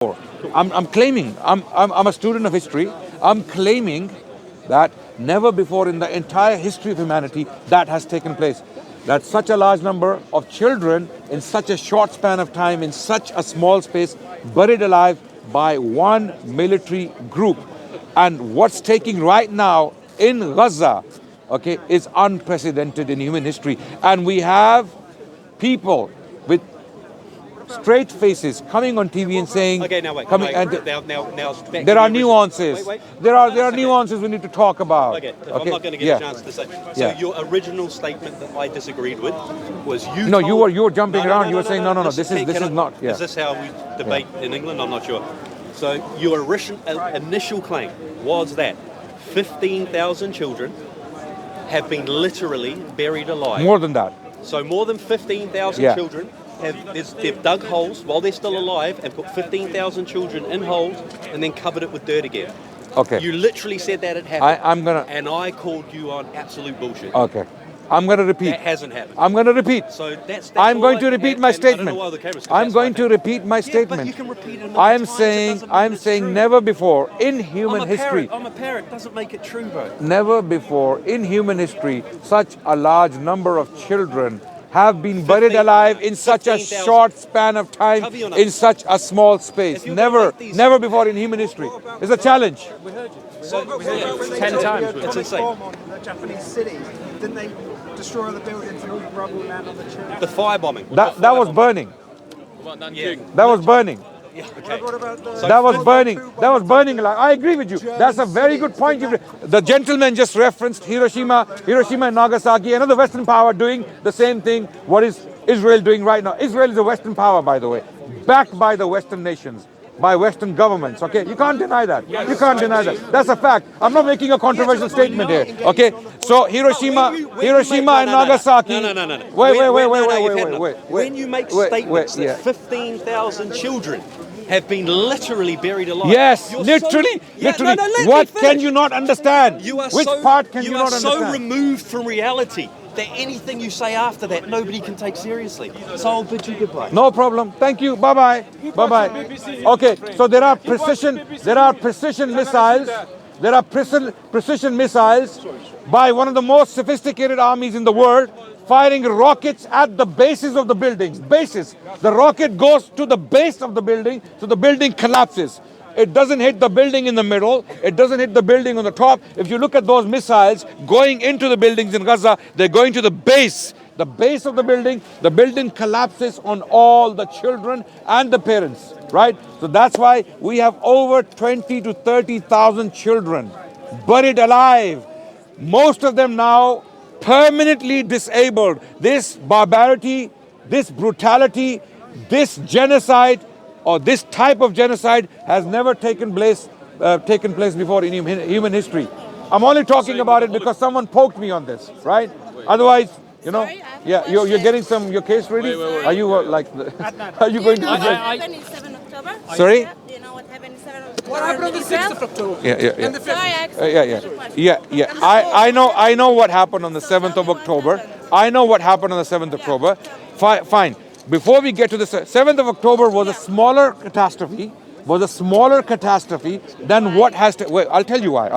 I'm claiming, I'm a student of history. I'm claiming that never before in the entire history of humanity that has taken place. That such a large number of children in such a short span of time, in such a small space, buried alive by one military group. And what's taking right now in Gaza, okay, is unprecedented in human history. And we have people with straight faces coming on TV and saying, okay, now wait, back there to are the nuances. Wait. There are nuances we need to talk about. Okay, I'm not going to get a chance to say. So your original statement that I disagreed with was you. No, told, you were jumping around. You were saying no. This is not. Yeah. Is this how we debate in England? I'm not sure. So your initial claim was that 15,000 children have been literally buried alive. More than that. So more than 15,000 children they've dug holes while they're still alive and put 15,000 children in holes and then covered it with dirt again. Okay. You literally said that it happened. I'm gonna. And I called you on absolute bullshit. Okay. I'm going to repeat. That hasn't happened. I'm going to repeat. So that's I'm going to repeat my statement. I'm going to repeat my Yeah, statement. but you can repeat it I'm saying never before in human history. I'm a parrot. Doesn't make it true, bro. Never before in human history such a large number of children have been buried alive in such a short span of time, in such a small space. Never before in human history. It's a challenge. We heard you. So, 10 times. It's insane. Bomb on the Japanese cities. Didn't they destroy the buildings and all the rubble land on the children? The firebombing. That was burning. That was burning. Yeah, okay. What about the That was burning. That was burning. Like, I agree with you. That's a very good point. The gentleman just referenced Hiroshima and Nagasaki, another Western power doing the same thing. What is Israel doing right now? Israel is a Western power, by the way, backed by the Western nations, by Western governments. Okay, you can't deny that. You can't deny that. That's a fact. I'm not making a controversial statement here. Okay, so Hiroshima and Nagasaki. No. Wait. When you make statements that 15,000 children have been literally buried alive. Yes, literally. What can you not understand? Which part can you not understand? You are so removed from reality that anything you say after that, nobody can take seriously. So I'll bid you goodbye. No problem. Thank you. Bye-bye. Okay, so there are precision missiles. There are precision missiles by one of the most sophisticated armies in the world, firing rockets at the bases of the buildings. Bases. The rocket goes to the base of the building, so the building collapses. It doesn't hit the building in the middle. It doesn't hit the building on the top. If you look at those missiles going into the buildings in Gaza, they're going to the base of the building. The building collapses on all the children and the parents, right? So that's why we have over 20 to 30,000 children buried alive. Most of them now permanently disabled. This barbarity, this brutality, this genocide, or this type of genocide has never taken place before in human history. I'm only talking about it because someone poked me on this, right? Otherwise, you're getting your case ready. Are you are you going to? What happened in 7 October? Sorry? Do you know what happened in 7 October? What happened on the 6th of October? And the 5th? I know what happened on the 7th of October. I know what happened on the 7th of October. Fine. Before we get to the 7th of October was a smaller catastrophe. Than what has to. Wait, I'll tell you why.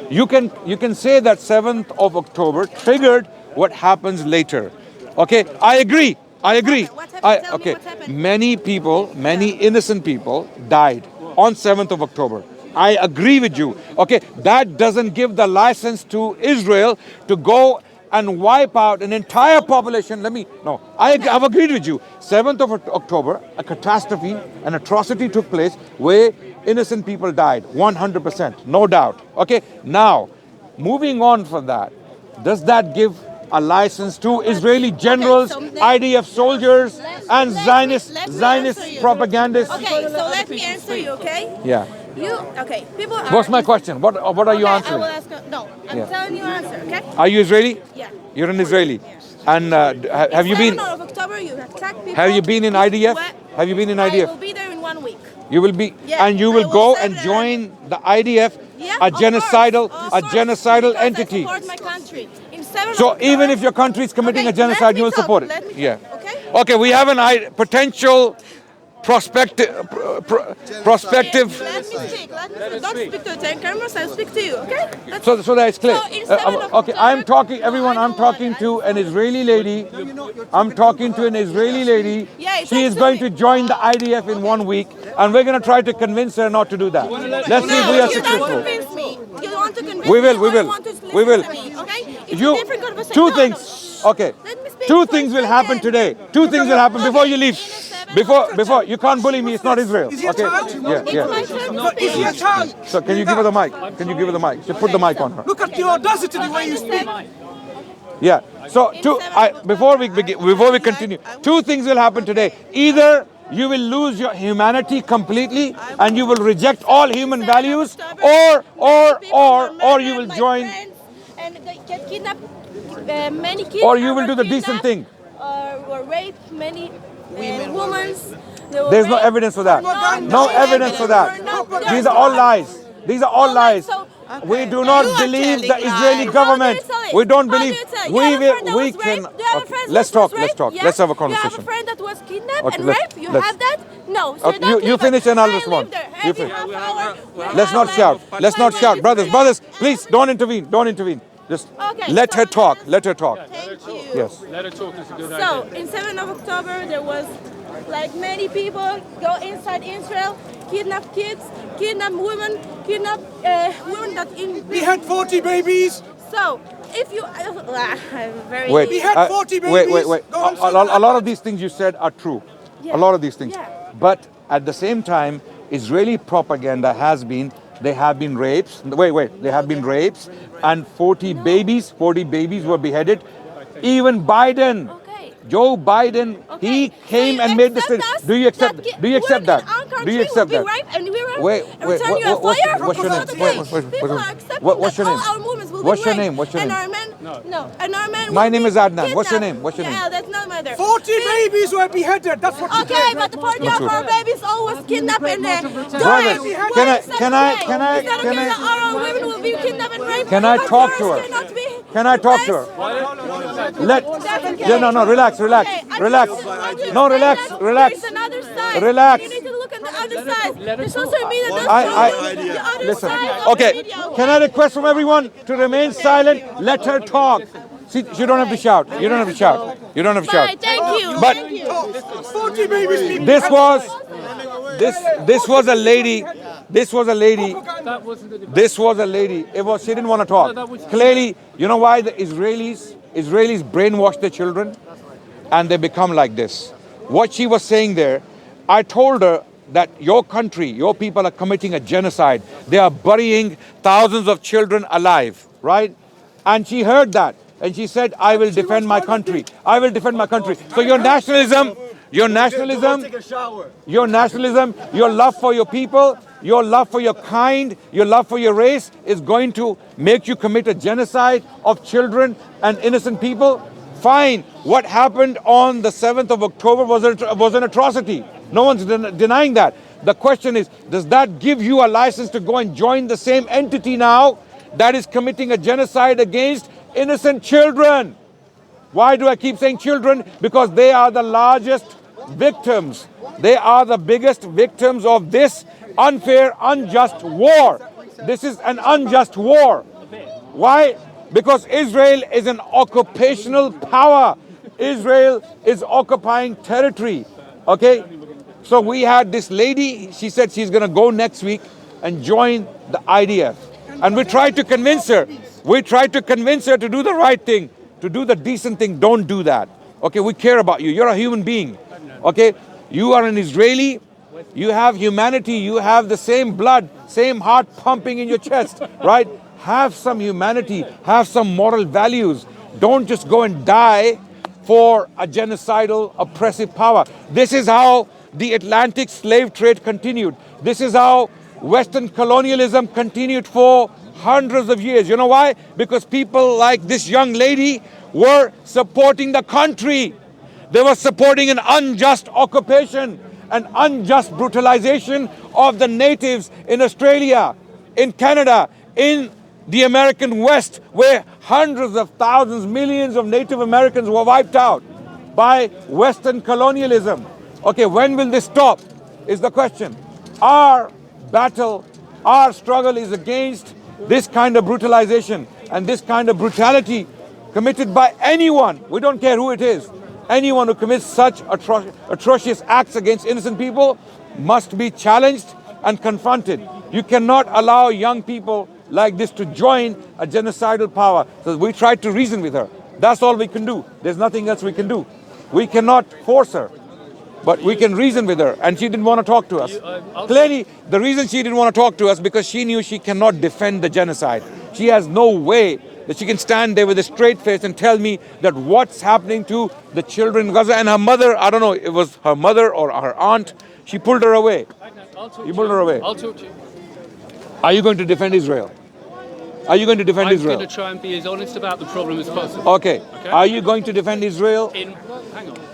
You can say that 7th of October triggered what happens later. Okay, I agree. Okay, many innocent people died on 7th of October. I agree with you. Okay, that doesn't give the license to Israel to go and wipe out an entire population. I've agreed with you. 7th of October, a catastrophe, an atrocity took place where innocent people died, 100%, no doubt. Okay, now, moving on from that, does that give a license to Israeli generals, IDF soldiers, and Zionist propagandists? Okay, so let me answer you, okay? Yeah. People are... What's my question? What are you answering? I will ask... I'm telling you answer, okay? Are you Israeli? Yeah. You're an Israeli. And have you been... 7th of October, you attack people. Have you been in IDF? Have you been in IDF? I will be there in 1 week. You will be, and you will go and join the IDF, a genocidal entity. I support my country. In 7 So October, even if your country is committing a genocide, you will support it. Let me Yeah. talk, okay? Okay, we have a potential prospective. Let me speak. Don't speak to the 10 cameras. I'll speak to you. Okay? So that it's clear. So in 7 of Okay, I'm October- talking. No, Everyone, I I'm don't want talking it. to an Israeli lady. I'm talking to an Israeli lady. Yeah, She is talk to going me. to join the IDF in 1 week, and we're going to try to convince her not to do that. Let's see if No, we are you don't successful. convince me. You want to convince We will, me we or will. you want to listen We will. to me, okay? It's You, a different conversation. two No, things. no. Okay. Let me speak Two for things a will happen second. today. Two things will happen before you leave. In a 7 Before you can't bully me. It's not Israel. Is he a Okay. child? It's my Yeah. turn to Is he a speak. child? So can you give her the mic? Can you give her the mic? Just put the mic on her. Look at your audacity the way you speak. Yeah. So before we continue, two things will happen today. Either you will lose your humanity completely and you will reject all human values, or you will join, And they get kidnapped, many kids. or you will were do the decent kidnapped, thing. Were raped, many women. There's no evidence for that. No evidence for that. These are all lies. These are all lies. We do not believe the Israeli government. We don't believe. We can. Okay, let's talk. Let's talk. Let's have a You have a conversation. friend that was kidnapped Okay, and let's- raped? You let's- have that? No. So Okay, don't you live finish there. and I'll I respond. live there. You Every fin- half hour, we Let's have not like- shout. Let's not Why shout. you Brothers, say- brothers, please don't intervene. Don't intervene. Just Okay, let so her talk. then- Let her talk. Thank you. Yes. Let her talk. It's a good So, idea. in 7 of October, there was like many people go inside Israel, kidnap kids, kidnap women, kidnap women that in. We had 40 babies. So, if you, I'm very. Wait. We had 40 Wait. babies. Go on, A lot of these things you said are true. Yeah. A lot of these things. Yeah. But at the same time, Israeli propaganda has been. They have been rapes. Wait. They have been rapes, and 40 babies were beheaded. Even Biden. Okay. Joe Biden, Okay. he So came you and made the accept statement. us Do you accept? that Do you accept women that? in our country Do you accept will that? be raped and we will Wait, return you a what's fire? your name? Because Wait, people are accepting what's your that name? all our movements will What's be your raped. name? What's your and name? Our men, no, and our men My will name be is Adnan. What's your kidnapped. name? What's your Yeah, name? that's not matter. 40 babies were beheaded. That's what you Okay, did. but the 40 Not of true. our babies always kidnapped and Brothers, died. can I- Is that can I- okay? can I- Is that can okay I- that our own women will be kidnapped and raped? Can I But talk to yours her? cannot be Can I talk to her? replaced? Let. That's okay. Yeah, no, relax. Okay, I Relax. just want you to No, say relax, that relax. There's another side. Relax. You need to look at the other side. The social media does I- show you the other Listen. side of the Okay. video. Can I request from everyone to remain silent? Let her talk. See, you don't have to shout. You don't have to shout. You don't have to Bye, shout. thank you. But- Thank you. 40 babies being This was a lady. This was a lady. That wasn't the debate. This was a lady. She didn't want to talk. Clearly, you know why the Israelis brainwash their children and they become like this. What she was saying there, I told her that your country, your people are committing a genocide. They are burying thousands of children alive, right? And she heard that and she said, I will defend my country. I will defend my country. So your nationalism, your love for your people, your love for your kind, your love for your race is going to make you commit a genocide of children and innocent people? Fine. What happened on the 7th of October was an atrocity. No one's denying that. The question is, does that give you a license to go and join the same entity now that is committing a genocide against innocent children? Why do I keep saying children? Because they are the largest victims. They are the biggest victims of this unfair, unjust war. This is an unjust war. Why? Because Israel is an occupational power. Israel is occupying territory. Okay? So we had this lady, she said she's going to go next week and join the IDF. And we tried to convince her. We tried to convince her to do the right thing, to do the decent thing. Don't do that. Okay, we care about you. You're a human being. Okay? You are an Israeli. You have humanity. You have the same blood, same heart pumping in your chest, right? Have some humanity. Have some moral values. Don't just go and die for a genocidal, oppressive power. This is how the Atlantic slave trade continued. This is how Western colonialism continued for hundreds of years. You know why? Because people like this young lady were supporting the country. They were supporting an unjust occupation, an unjust brutalization of the natives in Australia, in Canada, in the American West, where hundreds of thousands, millions of Native Americans were wiped out by Western colonialism. Okay, when will this stop? is the question. Our battle, our struggle is against this kind of brutalization and this kind of brutality committed by anyone. We don't care who it is. Anyone who commits such atrocious acts against innocent people must be challenged and confronted. You cannot allow young people like this to join a genocidal power. So we tried to reason with her. That's all we can do. There's nothing else we can do. We cannot force her, but we can reason with her. And she didn't want to talk to us. Clearly, the reason she didn't want to talk to us because she knew she cannot defend the genocide. She has no way that she can stand there with a straight face and tell me that what's happening to the children in Gaza and her mother, I don't know, it was her mother or her aunt, she pulled her away. You pulled her away. I'll talk to you. Are you going to defend Israel? Are you going to defend I'm Israel? going to try and be as honest about the problem as possible. Okay. Are you going to defend Israel? Hang on.